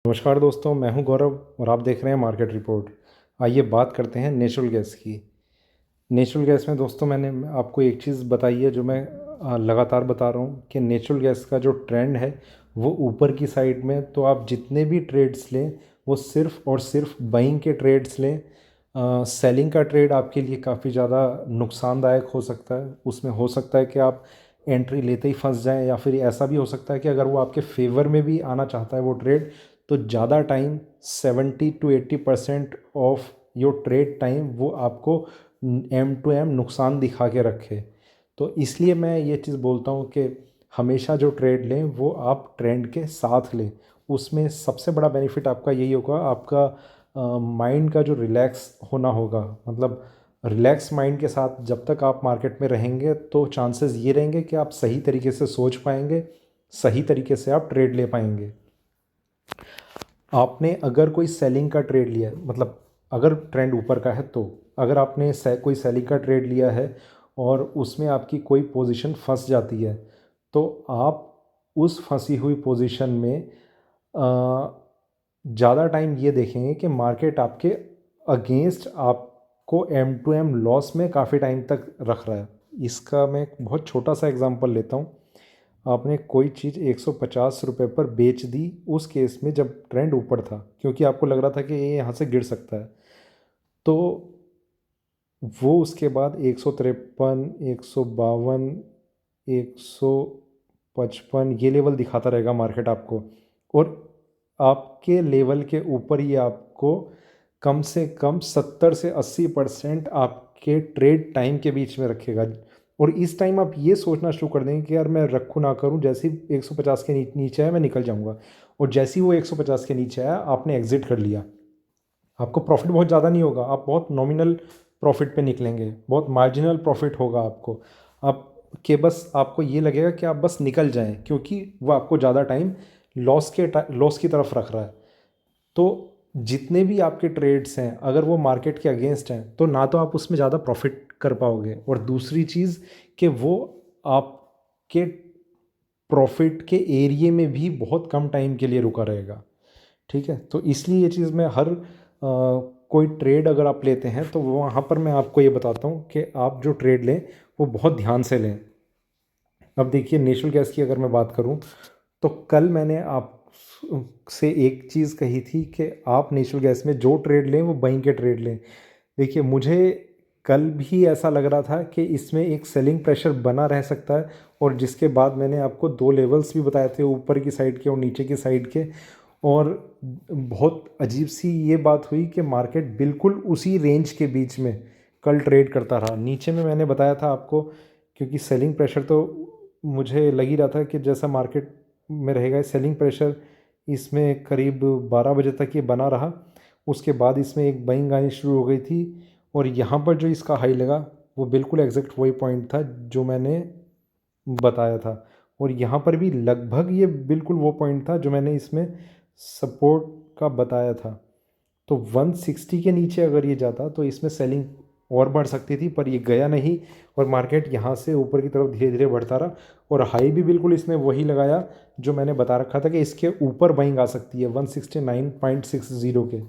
नमस्कार दोस्तों, मैं हूं गौरव और आप देख रहे हैं मार्केट रिपोर्ट। आइए बात करते हैं नेचुरल गैस की। नेचुरल गैस में दोस्तों मैंने आपको एक चीज़ बताई है जो मैं लगातार बता रहा हूं कि नेचुरल गैस का जो ट्रेंड है वो ऊपर की साइड में। तो आप जितने भी ट्रेड्स लें वो सिर्फ और सिर्फ बाइंग के ट्रेड्स लें। सेलिंग का ट्रेड आपके लिए काफ़ी ज़्यादा नुकसानदायक हो सकता है। उसमें हो सकता है कि आप एंट्री लेते ही फंस जाएं, या फिर ऐसा भी हो सकता है कि अगर वो आपके फेवर में भी आना चाहता है वो ट्रेड, तो ज़्यादा time 70 to 80% of your trade time वो आपको एम टू एम नुकसान दिखा के रखे। तो इसलिए मैं ये चीज़ बोलता हूँ कि हमेशा जो ट्रेड लें वो आप ट्रेंड के साथ लें। उसमें सबसे बड़ा बेनिफिट आपका यही होगा, आपका माइंड का जो रिलैक्स होना होगा। मतलब रिलैक्स माइंड के साथ जब तक आप मार्केट में रहेंगे तो चांसेस ये रहेंगे कि आप सही तरीके से सोच पाएंगे, सही तरीके से आप ट्रेड ले पाएंगे। आपने अगर कोई सेलिंग का ट्रेड लिया है, मतलब अगर ट्रेंड ऊपर का है, तो अगर आपने कोई सेलिंग का ट्रेड लिया है और उसमें आपकी कोई पोजीशन फंस जाती है, तो आप उस फंसी हुई पोजीशन में ज़्यादा टाइम ये देखेंगे कि मार्केट आपके अगेंस्ट आपको एम टू एम लॉस में काफ़ी टाइम तक रख रहा है। इसका मैं एक बहुत छोटा सा एग्जांपल लेता हूँ। आपने कोई चीज़ 150 रुपये पर बेच दी उस केस में जब ट्रेंड ऊपर था, क्योंकि आपको लग रहा था कि ये यहाँ से गिर सकता है। तो वो उसके बाद 153, 152, 155 ये लेवल दिखाता रहेगा मार्केट आपको। और आपके लेवल के ऊपर ही आपको कम से कम 70 से 80% आपके ट्रेड टाइम के बीच में रखेगा। और इस टाइम आप ये सोचना शुरू कर देंगे कि यार मैं रखूँ ना करूँ, जैसे ही 150 के नीचे आया मैं निकल जाऊँगा। और जैसे ही वो 150 के नीचे आया आपने एग्जिट कर लिया, आपको प्रॉफिट बहुत ज़्यादा नहीं होगा, आप बहुत नॉमिनल प्रॉफिट पे निकलेंगे, बहुत मार्जिनल प्रॉफिट होगा आपको। आप के बस आपको ये लगेगा कि आप बस निकल जाएं, क्योंकि वो आपको ज़्यादा टाइम लॉस की तरफ रख रहा है। तो जितने भी आपके ट्रेड्स हैं अगर वो मार्केट के अगेंस्ट हैं, तो ना तो आप उसमें ज़्यादा प्रॉफिट कर पाओगे, और दूसरी चीज़ कि वो आपके प्रॉफिट के एरिए में भी बहुत कम टाइम के लिए रुका रहेगा। ठीक है, तो इसलिए ये चीज़ मैं हर कोई ट्रेड अगर आप लेते हैं तो वहाँ पर मैं आपको ये बताता हूँ कि आप जो ट्रेड लें वो बहुत ध्यान से लें। अब देखिए, नेचुरल गैस की अगर मैं बात करूँ तो कल मैंने आप से एक चीज़ कही थी कि आप नेचुरल गैस में जो ट्रेड लें वो बाइंग के ट्रेड लें। देखिए, मुझे कल भी ऐसा लग रहा था कि इसमें एक सेलिंग प्रेशर बना रह सकता है, और जिसके बाद मैंने आपको दो लेवल्स भी बताए थे, ऊपर की साइड के और नीचे की साइड के। और बहुत अजीब सी ये बात हुई कि मार्केट बिल्कुल उसी रेंज के बीच में कल ट्रेड करता रहा। नीचे में मैंने बताया था आपको, क्योंकि सेलिंग प्रेशर तो मुझे लग ही रहा था कि जैसा मार्केट में रहेगा सेलिंग प्रेशर, इसमें करीब 12 बजे तक ये बना रहा। उसके बाद इसमें एक बाइंग आनी शुरू हो गई थी, और यहाँ पर जो इसका हाई लगा वो बिल्कुल एग्जैक्ट वही पॉइंट था जो मैंने बताया था। और यहाँ पर भी लगभग ये बिल्कुल वो पॉइंट था जो मैंने इसमें सपोर्ट का बताया था। तो 160 के नीचे अगर ये जाता तो इसमें सेलिंग और बढ़ सकती थी, पर ये गया नहीं, और मार्केट यहाँ से ऊपर की तरफ धीरे धीरे बढ़ता रहा। और हाई भी बिल्कुल इसने वही लगाया जो मैंने बता रखा था कि इसके ऊपर बाइंग आ सकती है 169.60 के।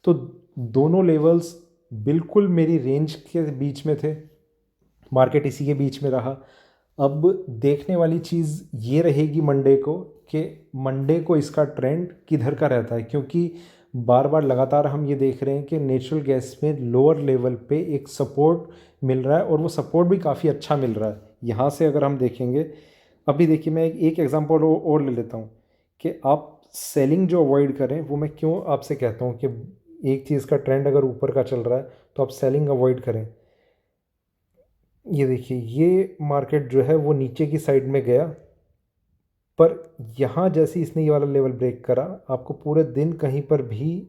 तो दोनों लेवल्स बिल्कुल मेरी रेंज के बीच में थे, मार्केट इसी के बीच में रहा। अब देखने वाली चीज़ ये रहेगी मंडे को, कि मंडे को इसका ट्रेंड किधर का रहता है, क्योंकि बार बार लगातार हम ये देख रहे हैं कि नेचुरल गैस में लोअर लेवल पे एक सपोर्ट मिल रहा है, और वो सपोर्ट भी काफ़ी अच्छा मिल रहा है। यहाँ से अगर हम देखेंगे, अभी देखिए मैं एक एग्जांपल और ले लेता हूँ कि आप सेलिंग जो अवॉइड करें, वो मैं क्यों आपसे कहता हूँ कि एक चीज़ का ट्रेंड अगर ऊपर का चल रहा है तो आप सेलिंग अवॉइड करें। ये देखिए, ये मार्केट जो है वो नीचे की साइड में गया, पर यहाँ जैसे इसने ये वाला लेवल ब्रेक करा, आपको पूरे दिन कहीं पर भी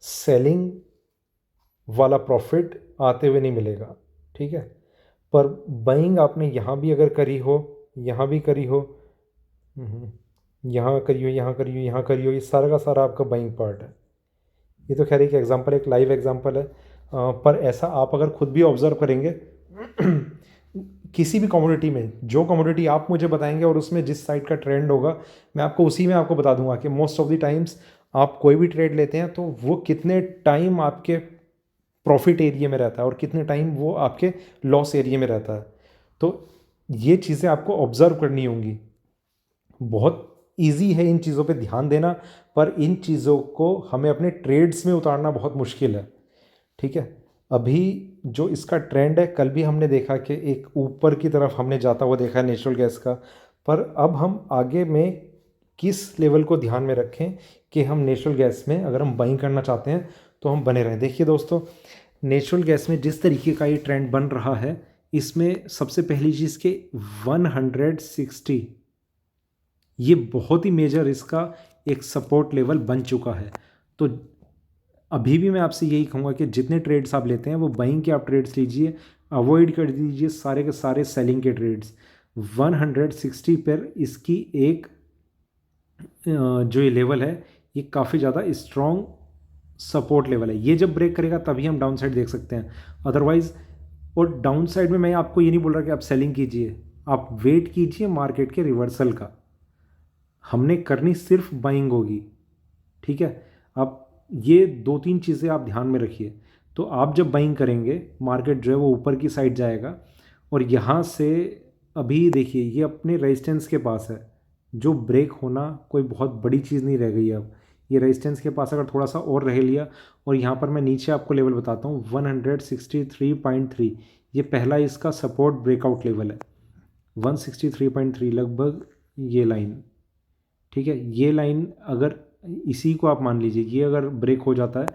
सेलिंग वाला प्रॉफिट आते हुए नहीं मिलेगा। ठीक है, पर बाइंग आपने यहाँ भी अगर करी हो, यहाँ भी करी हो, यहाँ करी हो, यहाँ करी हो, यहाँ करी हो, ये सारा का सारा आपका बाइंग पार्ट है। ये तो खैर एक एग्जांपल, एक लाइव एग्जांपल है, पर ऐसा आप अगर खुद भी ऑब्जर्व करेंगे किसी भी कमोडिटी में जो कमोडिटी आप मुझे बताएंगे और उसमें जिस साइड का ट्रेंड होगा मैं आपको उसी में आपको बता दूंगा कि मोस्ट ऑफ द टाइम्स आप कोई भी ट्रेड लेते हैं तो वो कितने टाइम आपके प्रॉफिट एरिया में रहता है और कितने टाइम वो आपके लॉस एरिया में रहता है। तो ये चीज़ें आपको ऑब्ज़र्व करनी होंगी। बहुत ईजी है इन चीज़ों पे ध्यान देना, पर इन चीज़ों को हमें अपने ट्रेड्स में उतारना बहुत मुश्किल है। ठीक है, अभी जो इसका ट्रेंड है, कल भी हमने देखा कि एक ऊपर की तरफ हमने जाता हुआ देखा है नेचुरल गैस का, पर अब हम आगे में किस लेवल को ध्यान में रखें कि हम नेचुरल गैस में अगर हम बाइंग करना चाहते हैं तो हम बने रहें। देखिए दोस्तों, नेचुरल गैस में जिस तरीके का ये ट्रेंड बन रहा है, इसमें सबसे पहली चीज़ के 160 ये बहुत ही मेजर इसका एक सपोर्ट लेवल बन चुका है। तो अभी भी मैं आपसे यही कहूँगा कि जितने ट्रेड्स आप लेते हैं वो बाइंग के आप ट्रेड्स लीजिए, अवॉइड कर दीजिए सारे के सारे सेलिंग के ट्रेड्स। 160 पर इसकी एक जो ये लेवल है ये काफ़ी ज़्यादा स्ट्रॉन्ग सपोर्ट लेवल है। ये जब ब्रेक करेगा तभी हम डाउन साइड देख सकते हैं, अदरवाइज। और डाउन साइड में मैं आपको ये नहीं बोल रहा कि आप सेलिंग कीजिए, आप वेट कीजिए मार्केट के रिवर्सल का। हमने करनी सिर्फ बाइंग होगी। ठीक है, आप ये दो तीन चीज़ें आप ध्यान में रखिए। तो आप जब बाइंग करेंगे, मार्केट जो है वो ऊपर की साइड जाएगा और यहाँ से अभी देखिए ये अपने रेजिस्टेंस के पास है। जो ब्रेक होना कोई बहुत बड़ी चीज़ नहीं रह गई है। अब ये रेजिस्टेंस के पास अगर थोड़ा सा और रह लिया, और यहाँ पर मैं नीचे आपको लेवल बताता हूँ 163.3, ये पहला इसका सपोर्ट ब्रेकआउट लेवल है 163.3 लगभग ये लाइन। ठीक है, ये लाइन अगर इसी को आप मान लीजिए, ये अगर ब्रेक हो जाता है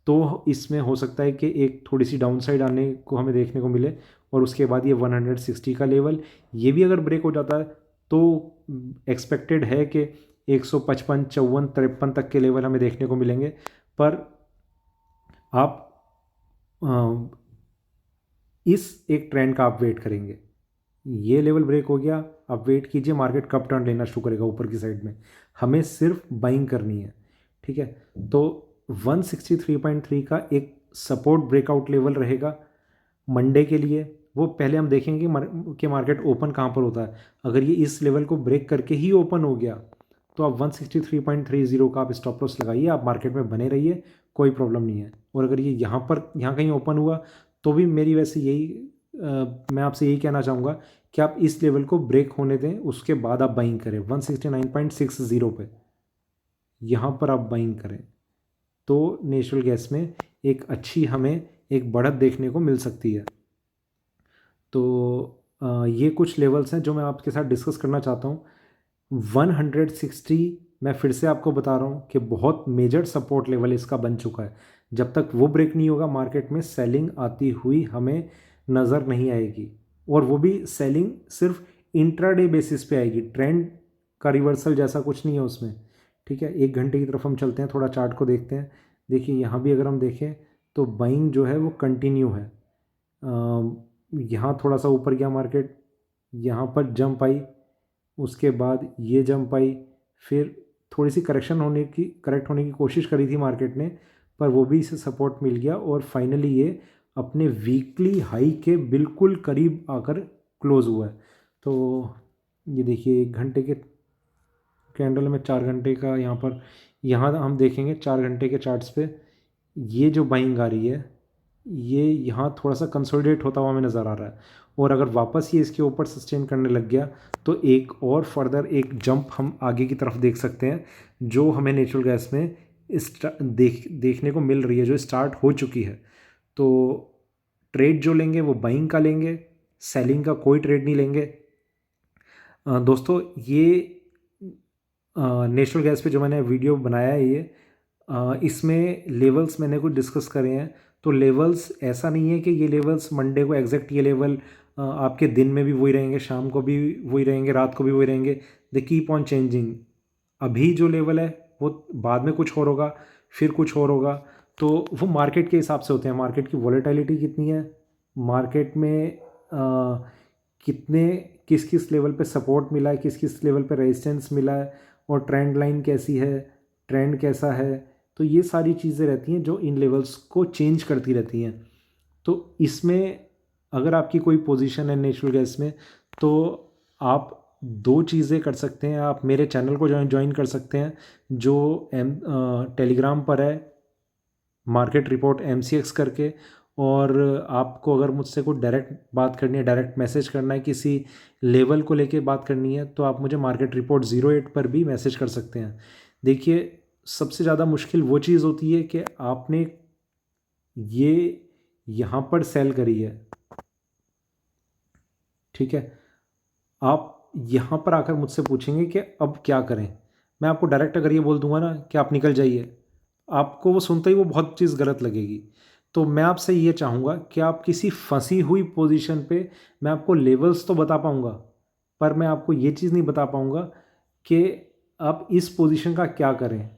तो इसमें हो सकता है कि एक थोड़ी सी डाउन साइड आने को हमें देखने को मिले, और उसके बाद ये 160 का लेवल ये भी अगर ब्रेक हो जाता है तो एक्सपेक्टेड है कि 155, 54, 53 तक के लेवल हमें देखने को मिलेंगे। पर आप इस एक ट्रेंड का आप वेट करेंगे। ये लेवल ब्रेक हो गया, आप वेट कीजिए मार्केट कब टर्न लेना शुरू करेगा ऊपर की साइड में। हमें सिर्फ बाइंग करनी है। ठीक है, तो 163.3 का एक सपोर्ट ब्रेकआउट लेवल रहेगा मंडे के लिए। वो पहले हम देखेंगे कि मार्केट ओपन कहाँ पर होता है। अगर ये इस लेवल को ब्रेक करके ही ओपन हो गया तो आप 163.30 का आप स्टॉप लॉस लगाइए, आप मार्केट में बने रहिए, कोई प्रॉब्लम नहीं है। और अगर ये यहाँ कहीं ओपन हुआ तो भी मेरी वैसे यही मैं आपसे यही कहना चाहूँगा कि आप इस लेवल को ब्रेक होने दें, उसके बाद आप बाइंग करें 169.60 पे, यहाँ पर आप बाइंग करें तो नेचुरल गैस में एक अच्छी हमें एक बढ़त देखने को मिल सकती है। तो ये कुछ लेवल्स हैं जो मैं आपके साथ डिस्कस करना चाहता हूँ। 160 मैं फिर से आपको बता रहा हूँ कि बहुत मेजर सपोर्ट लेवल इसका बन चुका है। जब तक वो ब्रेक नहीं होगा मार्केट में सेलिंग आती हुई हमें नज़र नहीं आएगी, और वो भी सेलिंग सिर्फ इंट्राडे बेसिस पे आएगी। ट्रेंड का रिवर्सल जैसा कुछ नहीं है उसमें। ठीक है, एक घंटे की तरफ हम चलते हैं, थोड़ा चार्ट को देखते हैं। देखिए यहाँ भी अगर हम देखें तो बाइंग जो है वो कंटिन्यू है। यहाँ थोड़ा सा ऊपर गया मार्केट, यहाँ पर जंप आई, उसके बाद ये जंप आई, फिर थोड़ी सी करेक्ट होने की कोशिश करी थी मार्केट ने, पर वो भी इसे सपोर्ट मिल गया और फाइनली ये अपने वीकली हाई के बिल्कुल करीब आकर क्लोज़ हुआ है। तो ये देखिए 1 घंटे के कैंडल में 4 घंटे का यहाँ हम देखेंगे 4 घंटे के चार्ट्स पे ये जो बाइंग आ रही है ये यहाँ थोड़ा सा कंसोलिडेट होता हुआ हमें नज़र आ रहा है। और अगर वापस ये इसके ऊपर सस्टेन करने लग गया तो एक और फर्दर एक जंप हम आगे की तरफ देख सकते हैं, जो हमें नेचुरल गैस में देखने को मिल रही है, जो स्टार्ट हो चुकी है। तो ट्रेड जो लेंगे वो बाइंग का लेंगे, सेलिंग का कोई ट्रेड नहीं लेंगे। दोस्तों ये नेचुरल गैस पे जो मैंने वीडियो बनाया है ये इसमें लेवल्स मैंने कुछ डिस्कस करे हैं। तो लेवल्स ऐसा नहीं है कि ये लेवल्स मंडे को एग्जैक्ट ये लेवल आपके दिन में भी वही रहेंगे, शाम को भी वही रहेंगे, रात को भी वही रहेंगे। They keep on changing. अभी जो लेवल है वो बाद में कुछ और होगा, फिर कुछ और होगा। तो वो मार्केट के हिसाब से होते हैं। मार्केट की वॉलेटिलिटी कितनी है, मार्केट में कितने किस किस लेवल पे सपोर्ट मिला है, किस किस लेवल पे रेजिस्टेंस मिला है, और ट्रेंड लाइन कैसी है, ट्रेंड कैसा है। तो ये सारी चीज़ें रहती हैं जो इन लेवल्स को चेंज करती रहती हैं। तो इसमें अगर आपकी कोई पोजीशन है नेचुरल गैस में तो आप दो चीज़ें कर सकते हैं। आप मेरे चैनल को ज्वाइन कर सकते हैं जो टेलीग्राम पर है, मार्केट रिपोर्ट MCX करके। और आपको अगर मुझसे कोई डायरेक्ट बात करनी है, डायरेक्ट मैसेज करना है, किसी लेवल को लेके बात करनी है, तो आप मुझे मार्केट रिपोर्ट 08 पर भी मैसेज कर सकते हैं। देखिए, सबसे ज़्यादा मुश्किल वो चीज़ होती है कि आपने ये यहाँ पर सेल करी है, ठीक है, आप यहाँ पर आकर मुझसे पूछेंगे कि अब क्या करें। मैं आपको डायरेक्ट अगर ये बोल दूंगा ना कि आप निकल जाइए, आपको वो सुनते ही वो बहुत चीज़ गलत लगेगी। तो मैं आपसे ये चाहूँगा कि आप किसी फंसी हुई पोजीशन पे, मैं आपको लेवल्स तो बता पाऊँगा पर मैं आपको ये चीज़ नहीं बता पाऊँगा कि आप इस पोजीशन का क्या करें।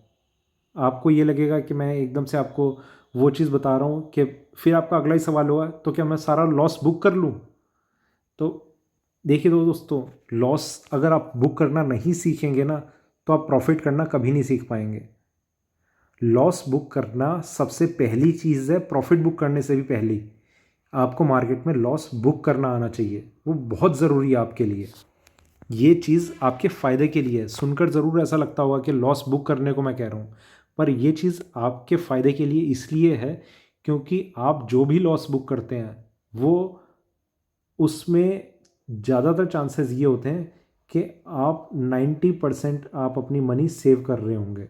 आपको ये लगेगा कि मैं एकदम से आपको वो चीज़ बता रहा हूँ कि फिर आपका अगला ही सवाल होगा तो क्या मैं सारा लॉस बुक कर लूँ। तो देखिए दोस्तों, लॉस अगर आप बुक करना नहीं सीखेंगे ना तो आप प्रॉफिट करना कभी नहीं सीख पाएंगे। लॉस बुक करना सबसे पहली चीज़ है, प्रॉफिट बुक करने से भी पहली आपको मार्केट में लॉस बुक करना आना चाहिए। वो बहुत ज़रूरी है आपके लिए, ये चीज़ आपके फ़ायदे के लिए है। सुनकर ज़रूर ऐसा लगता होगा कि लॉस बुक करने को मैं कह रहा हूँ, पर ये चीज़ आपके फ़ायदे के लिए इसलिए है क्योंकि आप जो भी लॉस बुक करते हैं वो उसमें ज़्यादातर चांसेस ये होते हैं कि आप 90% आप अपनी मनी सेव कर रहे होंगे।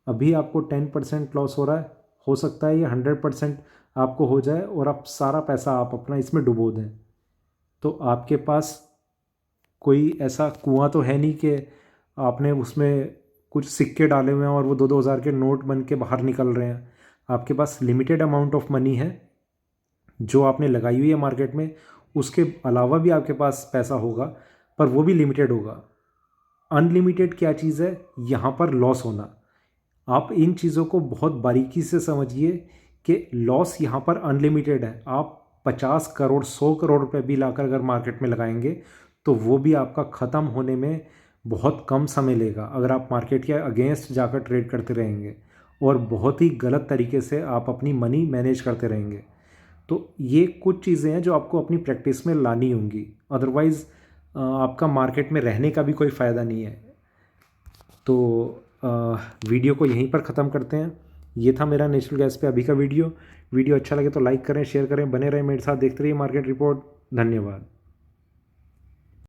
अभी आपको 10% लॉस हो रहा है, हो सकता है ये 100% आपको हो जाए और आप सारा पैसा आप अपना इसमें डुबो दें। तो आपके पास कोई ऐसा कुआं तो है नहीं कि आपने उसमें कुछ सिक्के डाले हुए हैं और वो 2-2 हज़ार के नोट बन के बाहर निकल रहे हैं। आपके पास लिमिटेड अमाउंट ऑफ मनी है जो आपने लगाई हुई है मार्केट में, उसके अलावा भी आपके पास पैसा होगा पर वो भी लिमिटेड होगा। अनलिमिटेड क्या चीज़ है, यहाँ पर लॉस होना। आप इन चीज़ों को बहुत बारीकी से समझिए कि लॉस यहाँ पर अनलिमिटेड है। आप 50 करोड़ 100 करोड़ रुपए भी लाकर अगर मार्केट में लगाएंगे तो वो भी आपका ख़त्म होने में बहुत कम समय लेगा अगर आप मार्केट के अगेंस्ट जाकर ट्रेड करते रहेंगे और बहुत ही गलत तरीके से आप अपनी मनी मैनेज करते रहेंगे। तो ये कुछ चीज़ें हैं जो आपको अपनी प्रैक्टिस में लानी होंगी, अदरवाइज़ आपका मार्केट में रहने का भी कोई फ़ायदा नहीं है। तो वीडियो को यहीं पर ख़त्म करते हैं। ये था मेरा नेचुरल गैस पे अभी का वीडियो। वीडियो अच्छा लगे तो लाइक करें, शेयर करें, बने रहें मेरे साथ, देखते रहिए मार्केट रिपोर्ट। धन्यवाद।